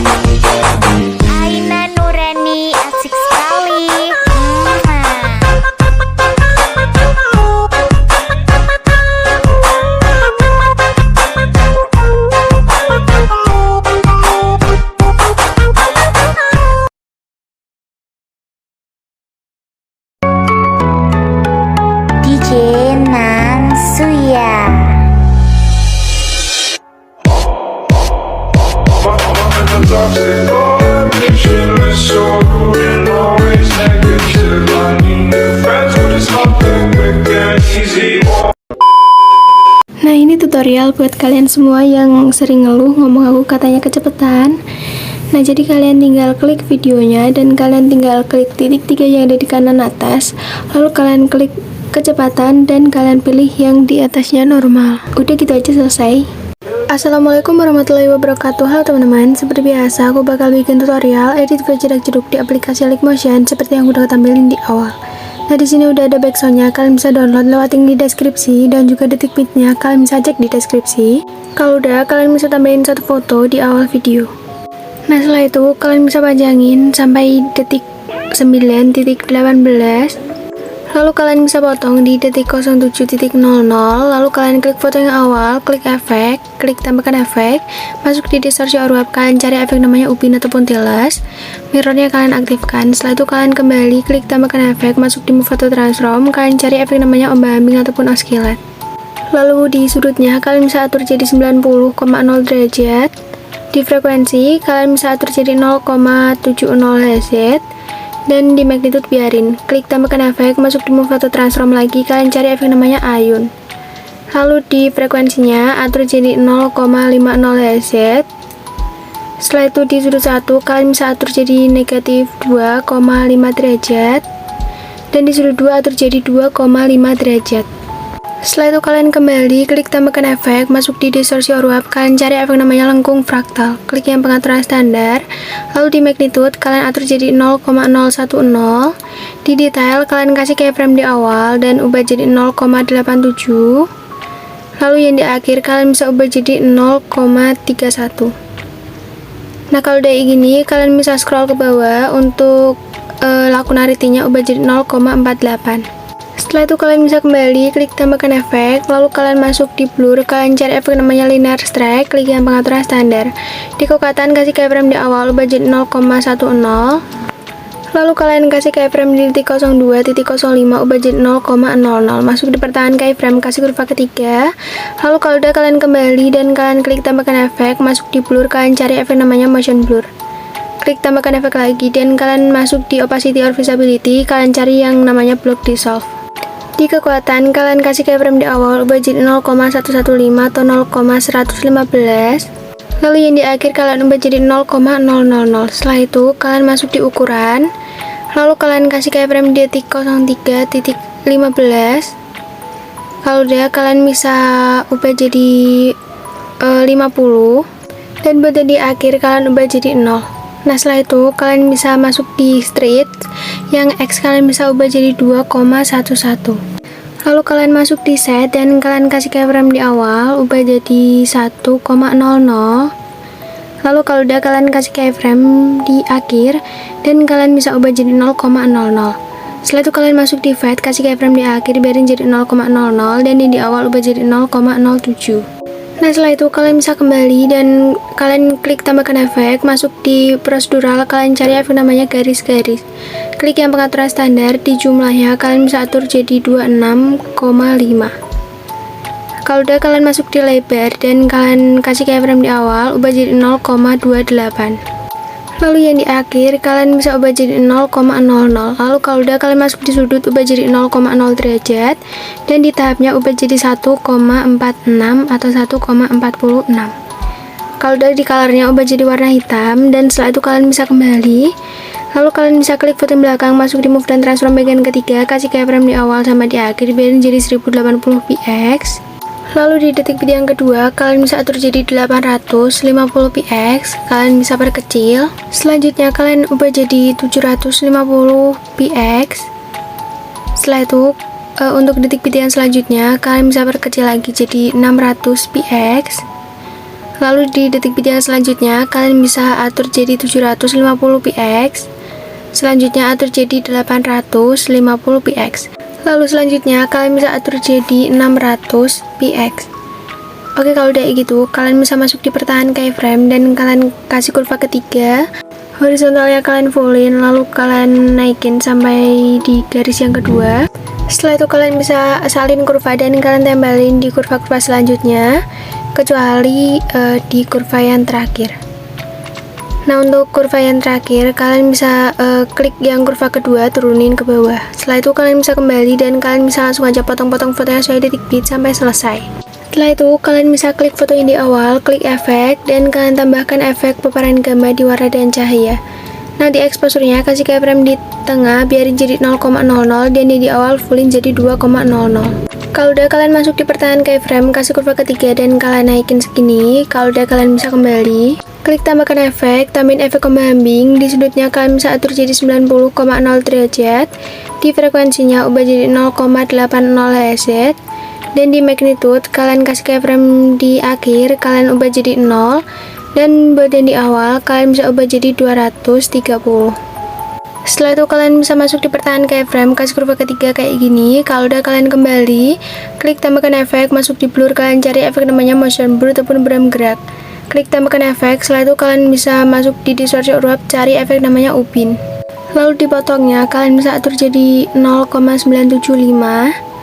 Aina Nurani asik sekali. DJ Nang Suya. Nah, ini tutorial buat kalian semua yang sering ngeluh ngomong aku katanya kecepatan. Nah, jadi kalian tinggal klik videonya dan kalian tinggal klik titik 3 yang ada di kanan atas. Lalu kalian klik kecepatan dan kalian pilih yang di atasnya normal. Udah gitu aja, selesai. Assalamualaikum warahmatullahi wabarakatuh. Halo teman-teman, seperti biasa aku bakal bikin tutorial edit video jedak-jeduk di aplikasi Linkmotion seperti yang udah tampilin di awal. Nah, di sini udah ada backsoundnya, kalian bisa download lewat link di deskripsi, dan juga detik bitnya kalian bisa cek di deskripsi. Kalau udah, kalian bisa tambahin satu foto di awal video. Nah, setelah itu kalian bisa panjangin sampai detik 9.18. Lalu kalian bisa potong di detik 07.00. Lalu kalian klik foto yang awal, klik efek, klik tambahkan efek, masuk di distorsi or wrap, kalian cari efek namanya upin ataupun tiles, mirrornya kalian aktifkan. Setelah itu kalian kembali klik tambahkan efek, masuk di move atau transform, kalian cari efek namanya ombak-ambing ataupun oscillate. Lalu di sudutnya kalian bisa atur jadi 90,0 derajat. Di frekuensi kalian bisa atur jadi 0,70 Hz. Dan di magnitude biarin, klik tambahkan efek, masuk di move atau transform lagi, kalian cari efek namanya ayun. Lalu di frekuensinya atur jadi 0,50 Hz. Setelah itu di sudut 1 kalian bisa atur jadi negatif 2,5 derajat, dan di sudut 2 atur jadi 2,5 derajat. Setelah itu kalian kembali klik tambahkan efek, masuk di distorsi or wrap, kalian cari efek namanya lengkung fraktal, klik yang pengaturan standar. Lalu di magnitude kalian atur jadi 0,010. Di detail kalian kasih keyframe di awal dan ubah jadi 0,87. Lalu yang di akhir kalian bisa ubah jadi 0,31. Nah, kalau udah gini kalian bisa scroll ke bawah untuk lakunarity-nya ubah jadi 0,48. Setelah itu kalian bisa kembali klik tambahkan efek, lalu kalian masuk di blur, kalian cari efek namanya linear strike, klik yang pengaturan standar. Di kekuatan kasih keyframe di awal ubah jadi 0,10. Lalu kalian kasih keyframe di titik 02.05 ubah jadi 0,00. Masuk di pertahanan keyframe, kasih kurva ketiga. Lalu kalau udah kalian kembali dan kalian klik tambahkan efek, masuk di blur, kalian cari efek namanya motion blur. Klik tambahkan efek lagi dan kalian masuk di opacity or visibility, kalian cari yang namanya block dissolve. Di kekuatan kalian kasih keyframe di awal ubah jadi 0,115 atau 0,115. Lalu yang di akhir kalian ubah jadi 0,000. Setelah itu kalian masuk di ukuran, lalu kalian kasih keyframe di detik 03.15. Kalau udah kalian bisa ubah jadi 50, dan buat di akhir kalian ubah jadi 0. Nah, setelah itu kalian bisa masuk di street, yang X kalian bisa ubah jadi 2,11. Lalu kalian masuk di set dan kalian kasih keyframe di awal ubah jadi 1,00. Lalu kalau udah kalian kasih keyframe di akhir dan kalian bisa ubah jadi 0,00. Setelah itu kalian masuk di fade, kasih keyframe di akhir biarin jadi 0,00 dan di awal ubah jadi 0,07. Nah, setelah itu kalian bisa kembali dan kalian klik tambahkan efek, masuk di prosedural, kalian cari efek namanya garis-garis, klik yang pengaturan standar, di jumlahnya kalian bisa atur jadi 26,5. Kalau udah kalian masuk di lebar dan kalian kasih keyframe di awal ubah jadi 0,28. Lalu yang di akhir kalian bisa ubah jadi 0,00. Lalu kalau udah kalian masuk di sudut ubah jadi 0,0 derajat, dan di tahapnya ubah jadi 1,46 atau 1,46. Kalau udah di colornya ubah jadi warna hitam, dan setelah itu kalian bisa kembali. Lalu kalian bisa klik foto belakang, masuk di move dan transform bagian ketiga, kasih keyframe di awal sama di akhir biarin jadi 1080 px. Lalu di detik bit yang kedua kalian bisa atur jadi 850 px, kalian bisa perkecil. Selanjutnya kalian ubah jadi 750 px. Setelah itu untuk detik bit yang selanjutnya kalian bisa perkecil lagi jadi 600 px. Lalu di detik bit yang selanjutnya kalian bisa atur jadi 750 px. Selanjutnya atur jadi 850 px. Lalu selanjutnya kalian bisa atur jadi 600 px. Oke, kalau udah gitu kalian bisa masuk di pertahanan keyframe dan kalian kasih kurva ketiga. Horizontalnya kalian fullin, lalu kalian naikin sampai di garis yang kedua. Setelah itu kalian bisa salin kurva dan kalian tempelin di kurva-kurva selanjutnya, kecuali di kurva yang terakhir. Nah, untuk kurva yang terakhir kalian bisa klik yang kurva kedua, turunin ke bawah. Setelah itu kalian bisa kembali dan kalian bisa langsung aja potong-potong fotonya sesuai detik bit sampai selesai. Setelah itu kalian bisa klik foto yang di awal, klik efek, dan kalian tambahkan efek paparan gambar di warna dan cahaya. Nah, di exposure-nya kasih keyframe di tengah, biarin jadi 0,00 dan di awal fullin jadi 2,00. Kalau udah kalian masuk di pertahanan keyframe, kasih kurva ketiga dan kalian naikin segini. Kalau udah kalian bisa kembali, klik tambahkan efek, tambahin efek pembimbing. Di sudutnya kalian bisa atur jadi 90,0 derajat. Di frekuensinya ubah jadi 0,80 Hz. Dan di magnitude kalian kasih keyframe di akhir, kalian ubah jadi 0. Dan buat yang di awal kalian bisa ubah jadi 230. Setelah itu kalian bisa masuk di pertahanan keyframe, kasih kurva ketiga kayak gini. Kalau udah kalian kembali, klik tambahkan efek, masuk di blur, kalian cari efek namanya motion blur ataupun berem gerak. Klik tambahkan efek, setelah itu kalian bisa masuk di distorsi uap, cari efek namanya upin. Lalu dipotongnya kalian bisa atur jadi 0,975.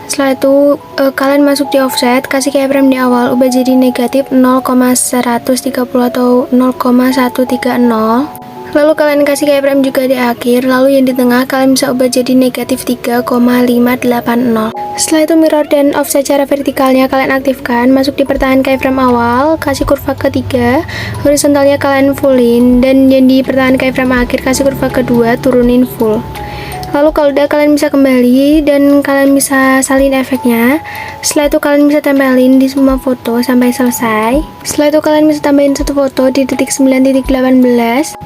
Setelah itu kalian masuk di offset, kasih keyframe di awal, ubah jadi negatif 0,130 atau 0,130. Lalu kalian kasih keyframe juga di akhir, lalu yang di tengah kalian bisa ubah jadi negatif 3,580. Setelah itu mirror dan offset secara vertikalnya kalian aktifkan, masuk di pertahanan keyframe awal, kasih kurva ketiga, horizontalnya kalian fullin, dan yang di pertahanan keyframe akhir kasih kurva kedua, turunin full. Lalu kalau udah kalian bisa kembali dan kalian bisa salin efeknya. Setelah itu kalian bisa tempelin di semua foto sampai selesai. Setelah itu kalian bisa tambahin satu foto di detik 9.18.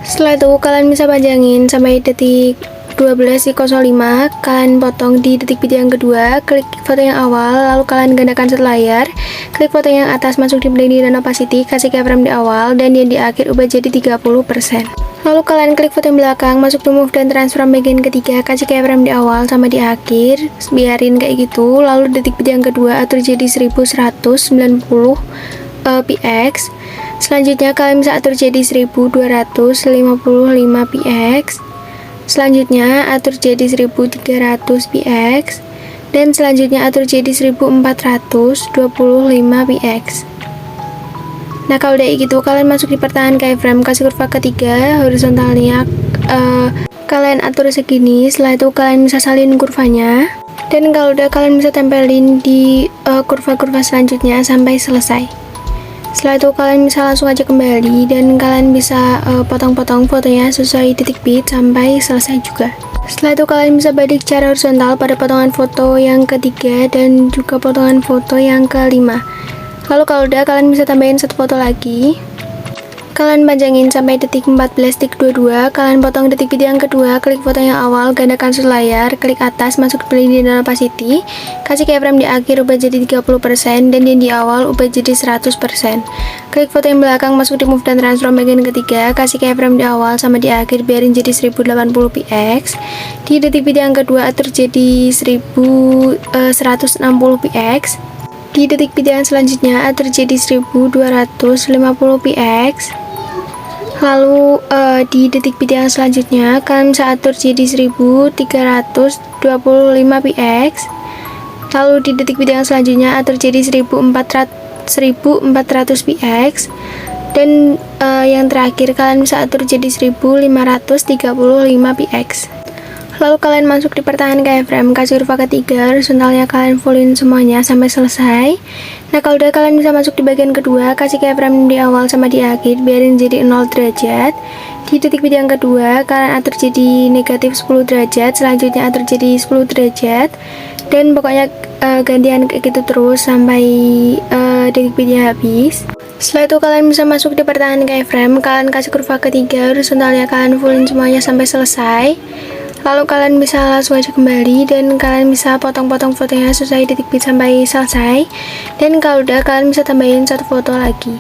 Setelah itu kalian bisa panjangin sampai detik 12.05. Kalian potong di detik bit yang kedua, klik foto yang awal, lalu kalian gandakan satu layar. Klik foto yang atas, masuk di blending dan opacity, kasih keyframe di awal dan yang di akhir ubah jadi 30%. Lalu kalian klik foto yang belakang, masuk di move dan transform bagian ketiga, kasih keyframe di awal sama di akhir, biarin kayak gitu. Lalu detik bit yang kedua atur jadi 1190 px. Selanjutnya kalian bisa atur jadi 1255 px. Selanjutnya atur jadi 1300 px. Dan selanjutnya atur jadi 1425 px. Nah, kalau udah gitu kalian masuk di pertahanan keyframe, kasih kurva ketiga, horizontalnya kalian atur segini. Setelah itu kalian bisa salin kurvanya, dan kalau udah kalian bisa tempelin di kurva-kurva selanjutnya sampai selesai. Setelah itu kalian bisa langsung aja kembali dan kalian bisa potong-potong fotonya sesuai detik bit sampai selesai juga. Setelah itu kalian bisa balik secara horizontal pada potongan foto yang ketiga dan juga potongan foto yang kelima. Lalu kalau udah kalian bisa tambahin satu foto lagi. Kalian panjangin sampai detik 14.22. Kalian potong detik bit yang kedua, klik foto yang awal, gandakan satu layar, klik atas, masuk ke blending dan opacity, kasih keyframe di akhir ubah jadi 30% dan yang di awal ubah jadi 100%. Klik foto yang belakang, masuk di move dan transform bagian ketiga, kasih keyframe di awal sama di akhir, biarin jadi 1080 px. Di detik bit yang kedua atur jadi 1160 px. Di detik bit yang selanjutnya atur jadi 1250 px. Lalu di detik bit yang selanjutnya kalian bisa atur jadi 1325 px. Lalu di detik bit yang selanjutnya atur jadi 1400 px. Dan yang terakhir kalian bisa atur jadi 1535 px. Lalu kalian masuk di pertahanan keyframe, kasih kurva ketiga, horizontalnya kalian fullin semuanya sampai selesai. Nah, kalau udah kalian bisa masuk di bagian kedua, kasih keyframe di awal sama di akhir, biarin jadi 0 derajat. Di detik bit yang kedua kalian atur jadi negatif 10 derajat, selanjutnya atur jadi 10 derajat, dan pokoknya gantian kayak gitu terus sampai detik bitnya habis. Setelah itu kalian bisa masuk di pertahanan keyframe, kalian kasih kurva ketiga, horizontalnya kalian fullin semuanya sampai selesai. Lalu kalian bisa langsung aja kembali dan kalian bisa potong-potong fotonya sesuai detik bit sampai selesai. Dan kalau udah kalian bisa tambahin satu foto lagi.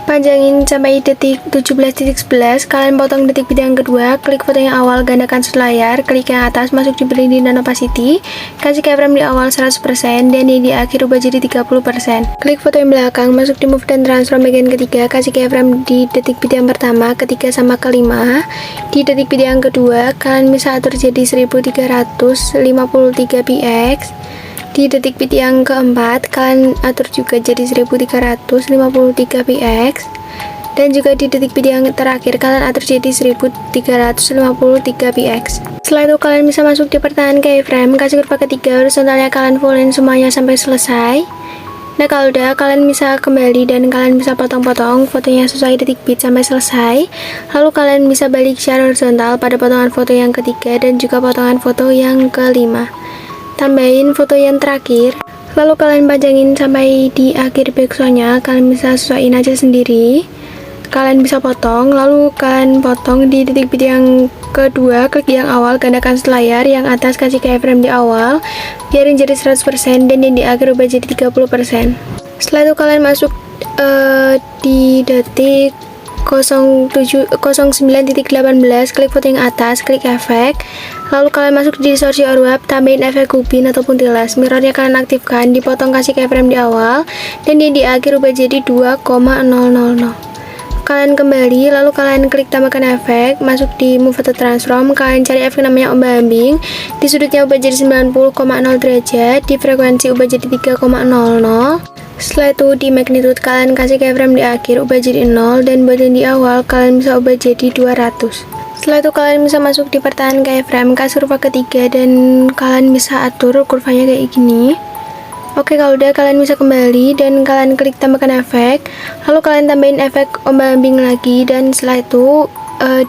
Panjangin sampai detik 17.11, kalian potong detik video yang kedua, klik foto yang awal, gandakan sudut layar, klik yang atas, masuk di blending dan opacity, kasih keyframe di awal 100%, dan di akhir ubah jadi 30%. Klik foto yang belakang, masuk di move dan transform bagian ketiga, kasih keyframe di detik video yang pertama, ketiga sama kelima. Di detik video yang kedua, kalian bisa atur jadi 1353 px. Di detik bit yang keempat, kalian atur juga jadi 1353 px. Dan juga di detik bit yang terakhir, kalian atur jadi 1353 px. Setelah itu kalian bisa masuk di pertahanan keyframe, kasih kurva ketiga, horizontalnya kalian fullin semuanya sampai selesai. Nah kalau udah, kalian bisa kembali dan kalian bisa potong-potong fotonya sesuai detik bit sampai selesai. Lalu kalian bisa balik secara horizontal pada potongan foto yang ketiga dan juga potongan foto yang kelima. Tambahin foto yang terakhir, lalu kalian panjangin sampai di akhir backsoundnya. Kalian bisa sesuaiin aja sendiri. Kalian bisa potong, lalu kalian potong di detik video yang kedua, klik yang awal, gandakan sudut layar, yang atas kasih keyframe di awal, biarin jadi 100%, dan yang di akhir ubah jadi 30%. Setelah itu kalian masuk di detik 09.18, klik foto yang atas, klik efek, lalu kalian masuk di distorsi or wrap, tambahin efek kupin ataupun tilas, mirrornya kalian aktifkan, dipotong kasih keyframe di awal, dan di akhir ubah jadi 2,000. Kalian kembali, lalu kalian klik tambahkan efek, masuk di move atau transform, kalian cari efek namanya ombak ambing, di sudutnya ubah jadi 90,0 derajat, di frekuensi ubah jadi 3,00. Setelah itu di magnitude kalian kasih keyframe di akhir, ubah jadi 0, dan buat yang di awal kalian bisa ubah jadi 200. Setelah itu kalian bisa masuk di pertahanan keyframe, kasih kurva ketiga, dan kalian bisa atur kurvanya kayak gini. Oke, kalau udah kalian bisa kembali dan kalian klik tambahkan efek, lalu kalian tambahin efek ombak ambing lagi, dan setelah itu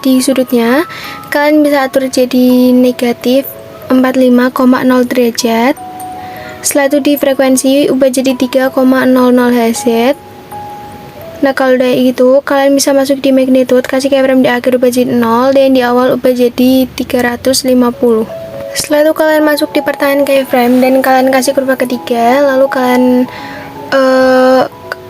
di sudutnya kalian bisa atur jadi negatif 45,0 derajat. Setelah itu di frekuensi ubah jadi 3,00 Hz. Nah kalau udah gitu, kalian bisa masuk di magnitude, kasih keyframe di akhir ubah jadi 0, dan di awal ubah jadi 350. Setelah itu kalian masuk di pertahanan keyframe dan kalian kasih kurva ketiga, lalu kalian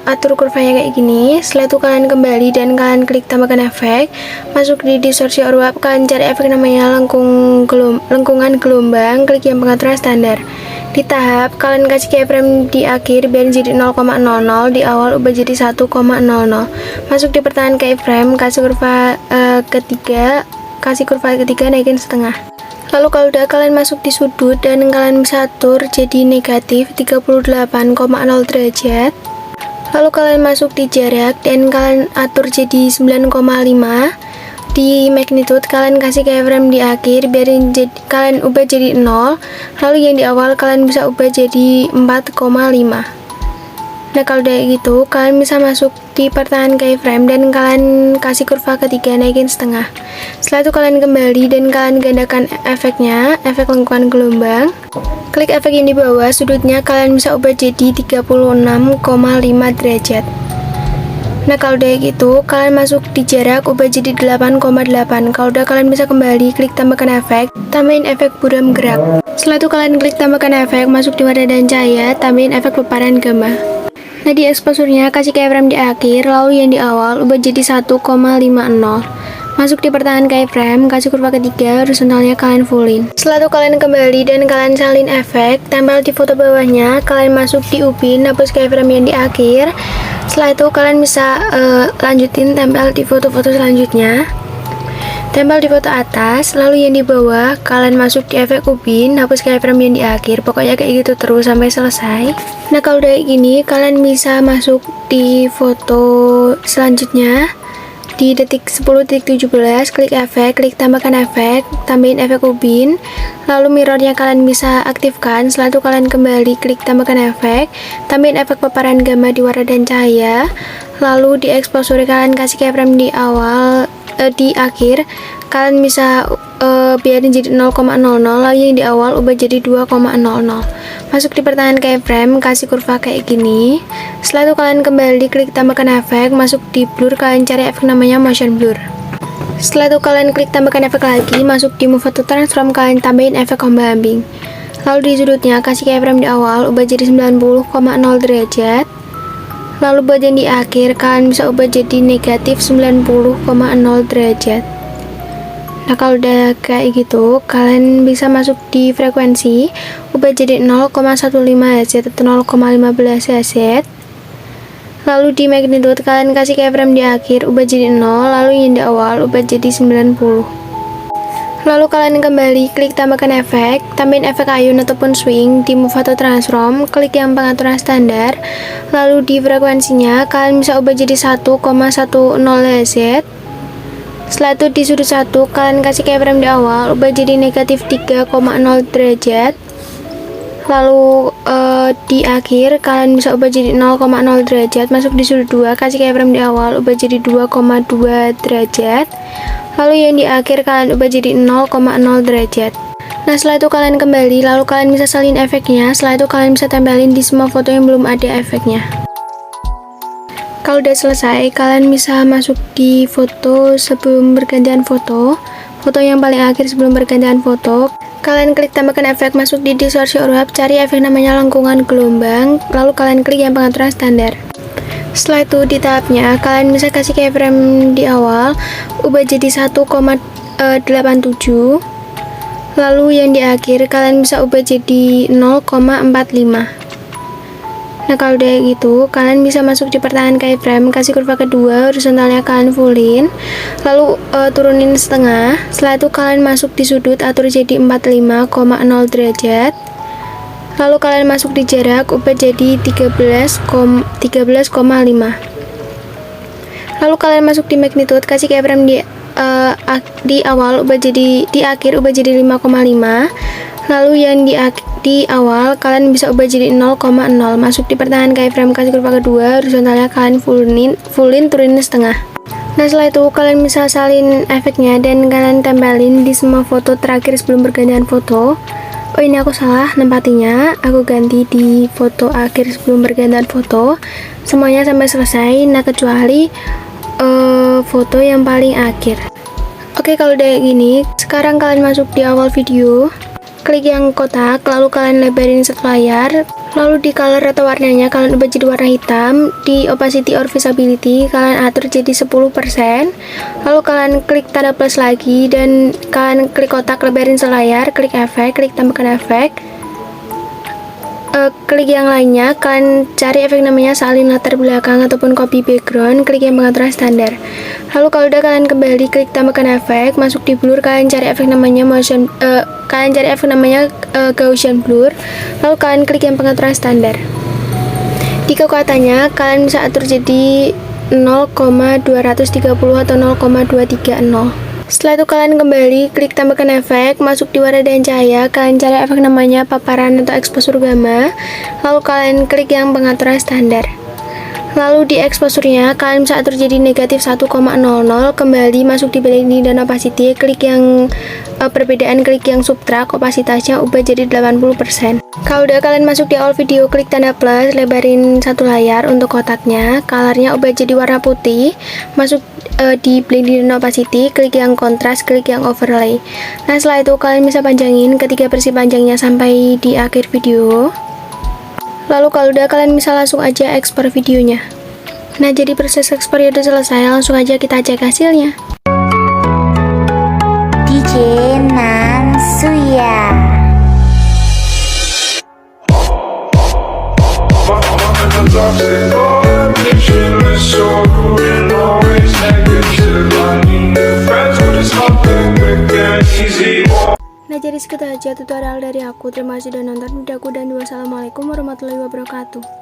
atur kurvanya kayak gini. Setelah itu kalian kembali dan kalian klik tambahkan efek, masuk di distorsi or wrap, kalian cari efek namanya lengkungan gelombang, klik yang pengaturan standar. Di tahap kalian kasih keyframe di akhir biar jadi 0,00, di awal ubah jadi 1,00. Masuk di pertahanan keyframe, kasih kurva ketiga naikin setengah. Lalu kalau udah kalian masuk di sudut dan kalian bisa atur jadi negatif 38,0 derajat. Lalu kalian masuk di jarak dan kalian atur jadi 9,5. Di magnitude kalian kasih keyframe di akhir biarin kalian ubah jadi 0, lalu yang di awal kalian bisa ubah jadi 4,5. Nah kalau udah gitu kalian bisa masuk di pertahanan keyframe dan kalian kasih kurva ketiga naikin setengah. Setelah itu kalian kembali dan kalian gandakan efeknya, efek lengkungan gelombang, klik efek yang di bawah, sudutnya kalian bisa ubah jadi 36,5 derajat. Nah kalau udah gitu kalian masuk di jarak ubah jadi 8,8. Kalau udah kalian bisa kembali, klik tambahkan efek, tambahin efek buram gerak. Setelah itu kalian klik tambahkan efek, masuk di warna dan cahaya, tambahin efek peparan gamma. Nah di exposure-nya kasih keyframe di akhir, lalu yang di awal ubah jadi 1,50. Masuk di pertahanan keyframe, kasih kurva ketiga, horizontalnya kalian fullin. Setelah itu kalian kembali dan kalian salin efek, tempel di foto bawahnya, kalian masuk di upin, hapus keyframe yang di akhir. Setelah itu kalian bisa lanjutin tempel di foto-foto selanjutnya. Tempel di foto atas, lalu yang di bawah kalian masuk di efek upin, hapus keyframe yang di akhir. Pokoknya kayak gitu terus sampai selesai. Nah kalau udah kayak gini, kalian bisa masuk di foto selanjutnya. Di detik 10.17, klik efek, klik tambahkan efek, tambahin efek upin, lalu mirrornya kalian bisa aktifkan. Setelah itu kalian kembali, klik tambahkan efek, tambahin efek paparan gamma di warna dan cahaya, lalu di exposure kalian kasih keyframe di awal, di akhir kalian bisa biarin jadi 0,00, lalu yang di awal ubah jadi 2,00. Masuk di pertahanan keyframe, kasih kurva kayak gini. Setelah itu kalian kembali, klik tambahkan efek, masuk di blur, kalian cari efek namanya motion blur. Setelah itu kalian klik tambahkan efek lagi, masuk di move atau transform, kalian tambahin efek ombak ambing. Lalu di sudutnya kasih keyframe di awal, ubah jadi 90,0 derajat. Lalu buat yang di akhir, kalian bisa ubah jadi negatif 90,0 derajat. Nah, kalau udah kayak gitu, kalian bisa masuk di frekuensi, ubah jadi 0,15 Hz atau 0,15 Hz. Lalu di magnitude, kalian kasih keyframe di akhir, ubah jadi 0, lalu yang di awal, ubah jadi 90. Lalu kalian kembali, klik tambahkan efek, tambahin efek ayun ataupun swing, di move atau transform, klik yang pengaturan standar. Lalu di frekuensinya, kalian bisa ubah jadi 1,10 Hz. Setelah itu di sudut 1, kalian kasih keyframe di awal, ubah jadi negatif 3,0 derajat. Lalu di akhir, kalian bisa ubah jadi 0,0 derajat. Masuk di sudut 2, kasih keyframe di awal, ubah jadi 2,2 derajat. Lalu yang di akhir, kalian ubah jadi 0,0 derajat. Nah, setelah itu kalian kembali, lalu kalian bisa salin efeknya. Setelah itu kalian bisa tempelin di semua foto yang belum ada efeknya. Kalau udah selesai, kalian bisa masuk di foto sebelum bergantian foto yang paling akhir sebelum bergantian foto. Kalian klik tambahkan efek, masuk di distorsi urup, cari efek namanya lengkungan gelombang, lalu kalian klik yang pengaturan standar. Setelah itu di tahapnya, kalian bisa kasih keyframe di awal, ubah jadi 1,87. Lalu yang di akhir, kalian bisa ubah jadi 0,45. Nah, kalau udah gitu, kalian bisa masuk di pertahanan keyframe, kasih kurva kedua, horizontalnya kalian fullin, lalu turunin setengah. Setelah itu kalian masuk di sudut, atur jadi 45,0 derajat. Lalu kalian masuk di jarak, ubah jadi 13,5. Lalu kalian masuk di magnitude, kasih keyframe di awal, ubah jadi di akhir, ubah jadi 5,5. Lalu yang di awal, kalian bisa ubah jadi 0,0. Masuk di pertahanan keyframe, kasih kurva kedua, horizontalnya kalian fullin, turunin setengah. Nah, setelah itu kalian bisa salin efeknya dan kalian tempelin di semua foto terakhir sebelum bergantian foto. Oh, ini aku salah nempatinya, aku ganti di foto akhir sebelum bergantian foto. Semuanya sampai selesai, nah kecuali foto yang paling akhir. Oke, kalau udah gini, sekarang kalian masuk di awal video, klik yang kotak, lalu kalian lebarin satu layar, lalu di color atau warnanya kalian ubah jadi warna hitam. Di opacity or visibility kalian atur jadi 10%, lalu kalian klik tanda plus lagi dan kalian klik kotak, lebarin selayar, klik efek, klik tambahkan efek, klik yang lainnya, kalian cari efek namanya salin latar belakang ataupun copy background, klik yang pengaturan standar. Lalu kalau udah, kalian kembali, klik tambahkan efek, masuk di blur, kalian cari efek namanya Gaussian blur, lalu kalian klik yang pengaturan standar. Di kekuatannya kalian bisa atur jadi 0,230 atau 0,230. Setelah itu kalian kembali, klik tambahkan efek, masuk di warna dan cahaya, kalian cari efek namanya paparan atau exposure gamma, lalu kalian klik yang pengaturan standar. Lalu di exposure-nya kalian bisa atur jadi negatif 1,00, kembali masuk di blending dan opacity, klik yang perbedaan, klik yang subtract, opasitasnya ubah jadi 80%. Kalau udah kalian masuk di awal video, klik tanda plus, lebarin satu layar untuk kotaknya, colornya ubah jadi warna putih, masuk di blending dan opacity, klik yang kontras, klik yang overlay. Nah, setelah itu kalian bisa panjangin ketiga versi panjangnya sampai di akhir video. Lalu kalau udah, kalian bisa langsung aja ekspor videonya. Nah, jadi proses ekspor udah selesai, langsung aja kita cek hasilnya. DJ Nansuya. Nah, jadi segitu aja tutorial dari aku. Terima kasih sudah nonton videoku dan wassalamualaikum warahmatullahi wabarakatuh.